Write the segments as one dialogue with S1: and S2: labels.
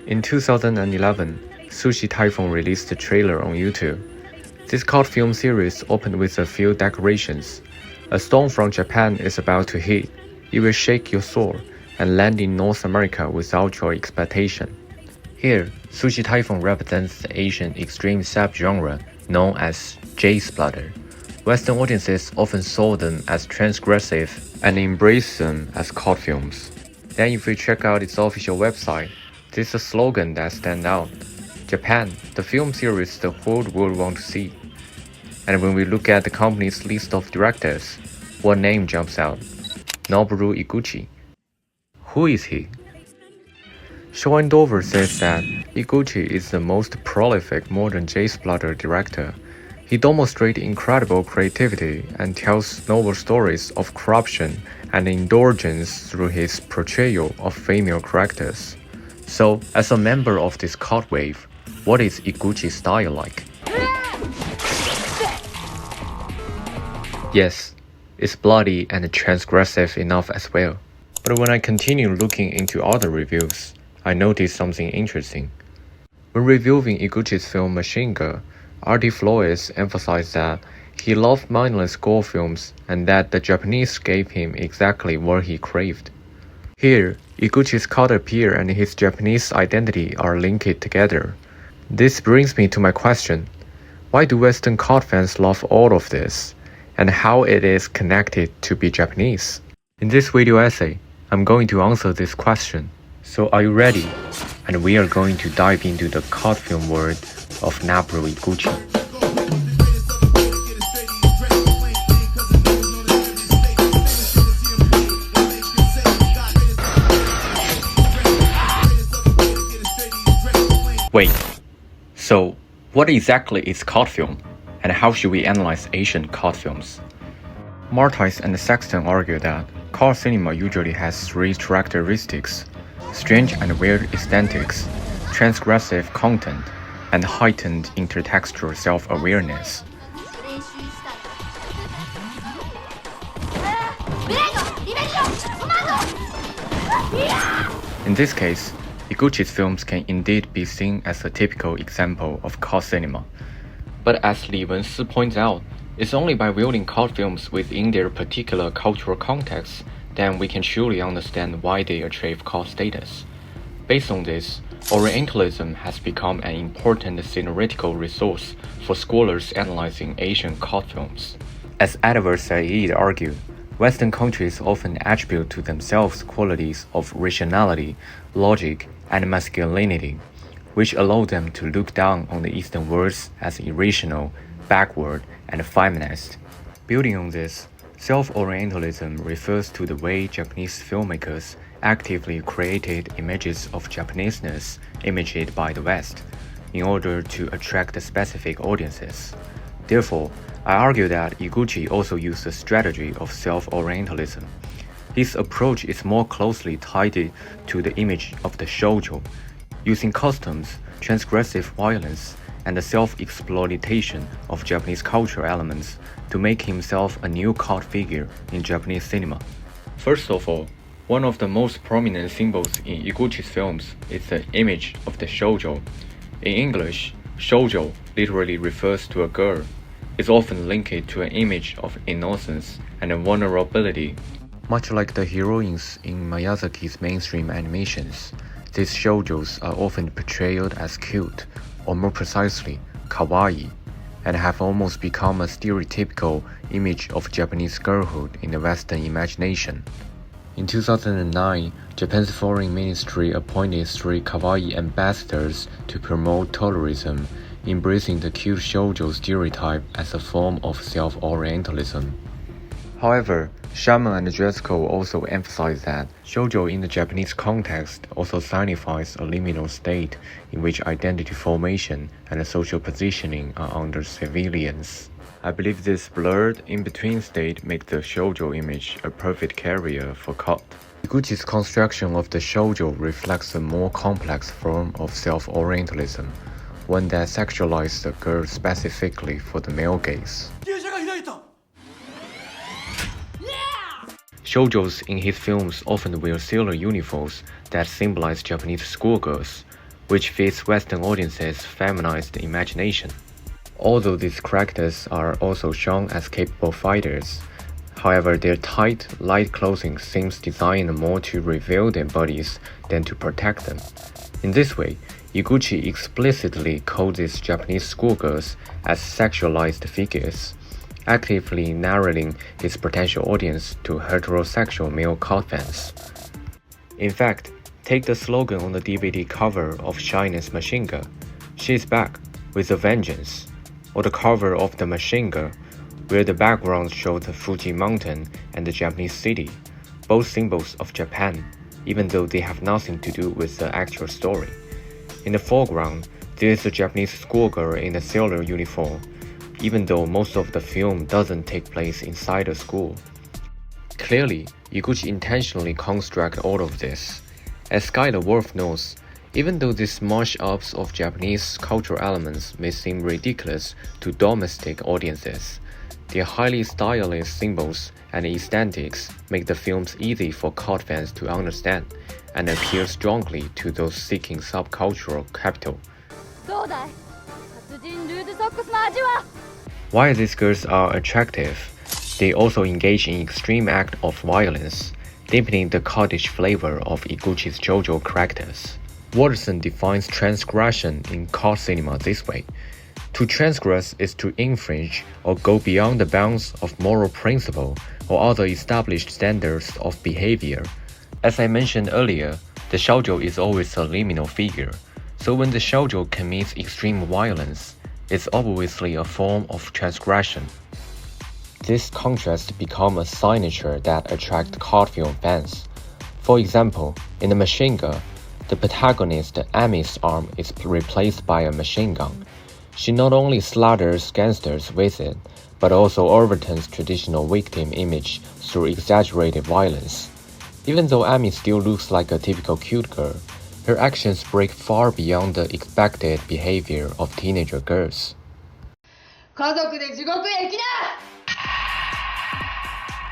S1: In 2011, Sushi Typhoon released a trailer on YouTube. This cult film series opened with a few decorations. A storm from Japan is about to hit. It will shake your soul and land in North America without your expectation. Here, Sushi Typhoon represents the Asian extreme subgenre known as J-splatter. Western audiences often saw them as transgressive and embraced them as cult films. Then if we check out its official website, there's a slogan that stands out. Japan, the film series the whole world wants to see. And when we look at the company's list of directors, one name jumps out. Noboru Iguchi. Who is he? Shōjo says that Iguchi is the most prolific modern J-splatter director. He demonstrates incredible creativity and tells novel stories of corruption and indulgence through his portrayal of female characters. So, as a member of this cult wave, what is Iguchi's style like? Yes, it's bloody and transgressive enough as well. But when I continue looking into other reviews, I noticed something interesting. When reviewing Iguchi's film Machine Gun, R.D. Flores emphasized that he loved mindless gore films and that the Japanese gave him exactly what he craved. Here, Iguchi's cult appeal and his Japanese identity are linked together. This brings me to my question. Why do Western cult fans love all of this? And how it is connected to be Japanese? In this video essay, I'm going to answer this question. So are you ready? And we are going to dive into the cult film world of Noboru Iguchi. Wait, so what exactly is cult film? And how should we analyze Asian cult films? Martis and Sexton argue that cult cinema usually has three characteristics: strange and weird aesthetics, transgressive content, and heightened intertextual self-awareness. In this case, Iguchi's films can indeed be seen as a typical example of cult cinema. But as Li Wensi points out, it's only by viewing cult films within their particular cultural context that we can truly understand why they achieve cult status. Based on this, Orientalism has become an important theoretical resource for scholars analyzing Asian cult films. As Edward Said argued, Western countries often attribute to themselves qualities of rationality, logic, and masculinity, which allow them to look down on the Eastern world as irrational, backward, and feminist. Building on this, self-Orientalism refers to the way Japanese filmmakers actively created images of Japaneseness imaged by the West in order to attract specific audiences. Therefore, I argue that Iguchi also used the strategy of self-Orientalism. His approach is more closely tied to the image of the Shōjo, using customs, transgressive violence, and the self-exploitation of Japanese cultural elements to make himself a new cult figure in Japanese cinema. First of all, one of the most prominent symbols in Iguchi's films is the image of the Shōjo. In English, Shōjo literally refers to a girl. It's often linked to an image of innocence and vulnerability. Much like the heroines in Miyazaki's mainstream animations, these shoujos are often portrayed as cute, or more precisely, kawaii, and have almost become a stereotypical image of Japanese girlhood in the Western imagination. In 2009, Japan's foreign ministry appointed 3 kawaii ambassadors to promote tourism, embracing the cute shoujo stereotype as a form of self-Orientalism. However, Shaman and Dresco also emphasize that shoujo in the Japanese context also signifies a liminal state in which identity formation and social positioning are under surveillance. I believe this blurred in-between state makes the shoujo image a perfect carrier for cult. Iguchi's construction of the shoujo reflects a more complex form of self-Orientalism, one that sexualizes the girl specifically for the male gaze. Shoujos in his films often wear sailor uniforms that symbolize Japanese schoolgirls, which fits Western audiences' feminized imagination. Although these characters are also shown as capable fighters, however, their tight, light clothing seems designed more to reveal their bodies than to protect them. In this way, Iguchi explicitly calls these Japanese schoolgirls as sexualized figures, actively narrowing his potential audience to heterosexual male cult fans. In fact, take the slogan on the DVD cover of Shine's Machine Gun, "She's back, with a vengeance," or the cover of the Machine Gun, where the background shows the Fuji mountain and the Japanese city, both symbols of Japan, even though they have nothing to do with the actual story. In the foreground, there is a Japanese schoolgirl in a sailor uniform, even though most of the film doesn't take place inside a school. Clearly, Iguchi intentionally constructed all of this. As Skylar Wolf knows, even though these mash-ups of Japanese cultural elements may seem ridiculous to domestic audiences, their highly stylized symbols and aesthetics make the films easy for cult fans to understand and appeal strongly to those seeking subcultural capital. While these girls are attractive, they also engage in extreme acts of violence, deepening the cultish flavor of Iguchi's Shōjo characters. Watterson defines transgression in cult cinema this way: to transgress is to infringe or go beyond the bounds of moral principle or other established standards of behavior. As I mentioned earlier, the Shōjo is always a liminal figure, so when the Shōjo commits extreme violence, it's obviously a form of transgression. This contrast becomes a signature that attracts cult film fans. For example, in The Machine Gun, the protagonist Amy's arm is replaced by a machine gun. She not only slaughters gangsters with it, but also overturns traditional victim image through exaggerated violence. Even though Amy still looks like a typical cute girl, her actions break far beyond the expected behavior of teenager girls.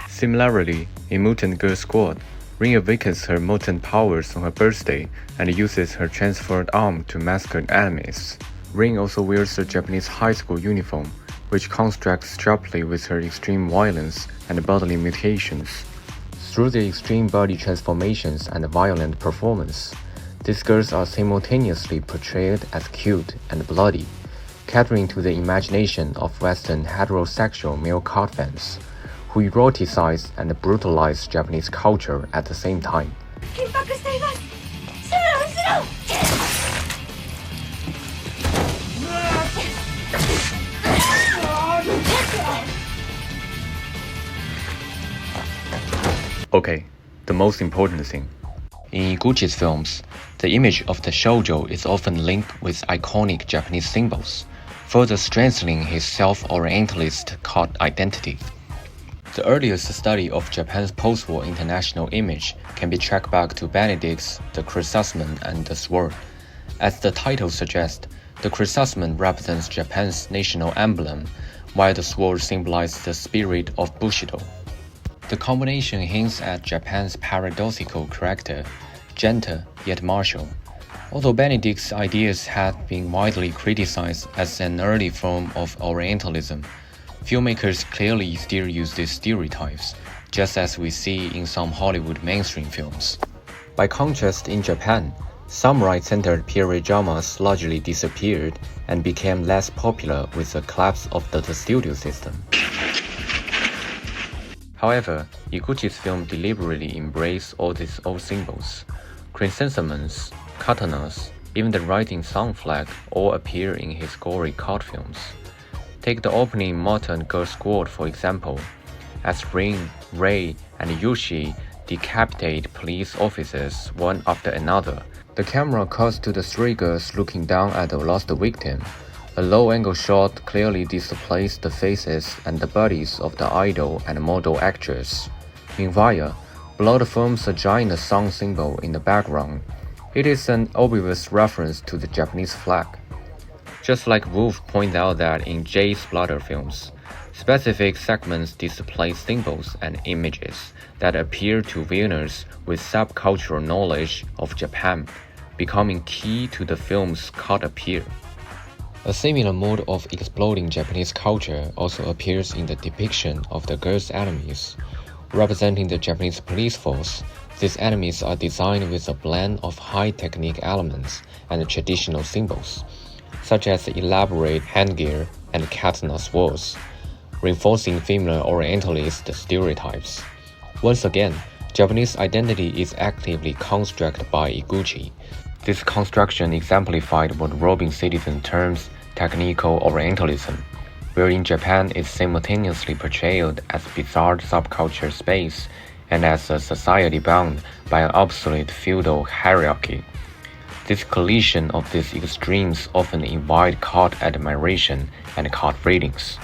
S1: Similarly, in Mutant Girl Squad, Rin awakens her mutant powers on her birthday and uses her transferred arm to massacre enemies. Rin also wears a Japanese high school uniform, which contrasts sharply with her extreme violence and bodily mutations. Through their extreme body transformations and violent performance, these girls are simultaneously portrayed as cute and bloody, catering to the imagination of Western heterosexual male cult fans, who eroticize and brutalize Japanese culture at the same time. Okay, the most important thing. In Iguchi's films, the image of the Shōjo is often linked with iconic Japanese symbols, further strengthening his self-Orientalist cult identity. The earliest study of Japan's post-war international image can be tracked back to Benedict's The Chrysanthemum and the Sword. As the title suggests, the chrysanthemum represents Japan's national emblem, while the sword symbolizes the spirit of Bushido. The combination hints at Japan's paradoxical character, gentle yet martial. Although Benedict's ideas had been widely criticized as an early form of Orientalism, filmmakers clearly still use these stereotypes, just as we see in some Hollywood mainstream films. By contrast, in Japan, samurai-centered period dramas largely disappeared and became less popular with the collapse of the studio system. However, Iguchi's film deliberately embraced all these old symbols. Chrysanthemums, katanas, even the riding sun flag all appear in his gory cult films. Take the opening Mutant Girl Squad for example, as Rin, Rei, and Yushi decapitate police officers one after another. The camera cuts to the three girls looking down at the lost victim. A low-angle shot clearly displays the faces and the bodies of the idol and model actress. Meanwhile, blood forms a giant sun symbol in the background. It is an obvious reference to the Japanese flag. Just like Wolf pointed out that in J splatter films, specific segments display symbols and images that appeal to viewers with subcultural knowledge of Japan, becoming key to the film's cult appeal. A similar mode of exploring Japanese culture also appears in the depiction of the girls' enemies. Representing the Japanese police force, these enemies are designed with a blend of high-technique elements and traditional symbols, such as elaborate handgear and katana swords, reinforcing female Orientalist stereotypes. Once again, Japanese identity is actively constructed by Iguchi. This construction exemplified what Robin Citizen terms technical Orientalism, where in Japan is simultaneously portrayed as bizarre subculture space and as a society bound by an obsolete feudal hierarchy. This collision of these extremes often invite cult admiration and cult ratings.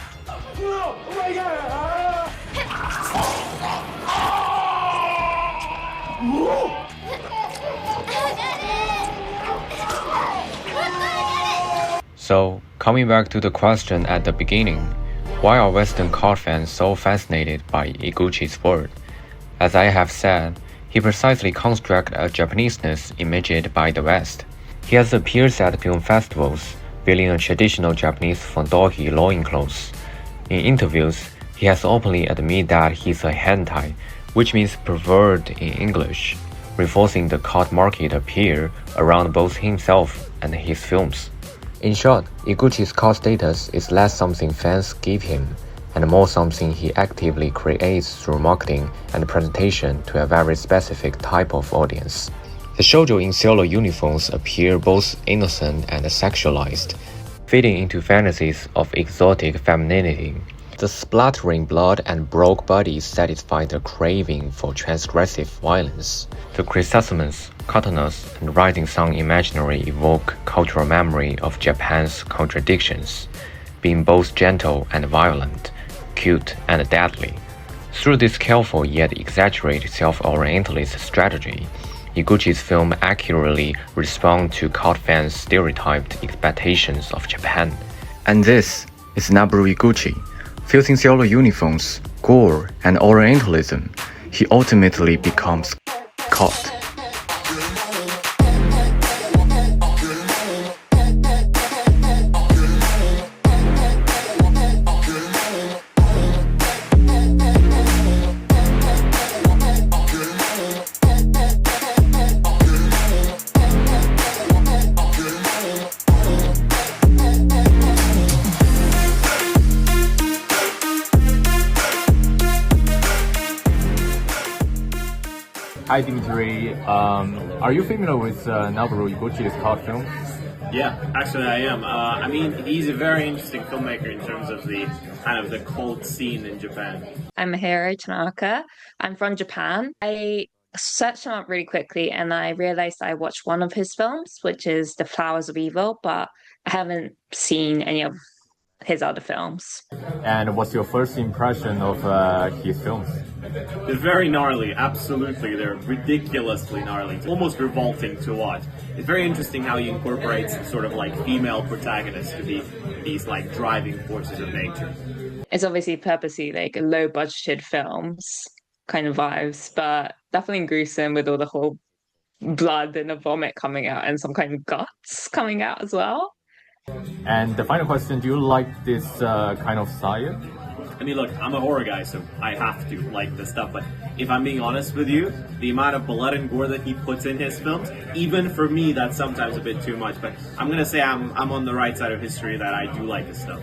S1: So, coming back to the question at the beginning, why are Western cult fans so fascinated by Iguchi's work? As I have said, he precisely constructs a Japaneseness imaged by the West. He has appeared at film festivals, wearing a traditional Japanese fundoki loincloth. In interviews, he has openly admitted that he's a hentai, which means pervert in English, reinforcing the cult market appeal around both himself and his films. In short, Iguchi's cult status is less something fans give him, and more something he actively creates through marketing and presentation to a very specific type of audience. The shōjo in Sailor uniforms appear both innocent and sexualized, fitting into fantasies of exotic femininity. The splattering blood and broke bodies satisfy the craving for transgressive violence. The chrysanthemums, katanas, and rising sun imaginary evoke cultural memory of Japan's contradictions, being both gentle and violent, cute and deadly. Through this careful yet exaggerated self-Orientalist strategy, Iguchi's film accurately responds to cult fans' stereotyped expectations of Japan. And this is Noboru Iguchi. Fusing Sailor uniforms, Gore, and Orientalism, he ultimately becomes cult. Hi Dimitri, are you familiar with Noboru Iguchi's cult films?
S2: Yeah, actually I am. I mean, he's a very interesting filmmaker in terms of the kind of the cult scene in Japan.
S3: I'm Mahiro Tanaka. I'm from Japan. I searched him up really quickly and I realized I watched one of his films, which is The Flowers of Evil, but I haven't seen any of his other films.
S1: And what's your first impression of his films?
S2: They're very gnarly, absolutely. They're ridiculously gnarly. It's almost revolting to watch. It's very interesting how he incorporates sort of like female protagonists to be these like driving forces of nature.
S3: It's obviously purposely like low budgeted films kind of vibes, but definitely gruesome with all the whole blood and the vomit coming out and some kind of guts coming out as well.
S1: And the final question, do you like this kind of style?
S2: I mean, look, I'm a horror guy, so I have to like this stuff, but if I'm being honest with you, the amount of blood and gore that he puts in his films, even for me, that's sometimes a bit too much, but I'm gonna say I'm on the right side of history that I do like this stuff.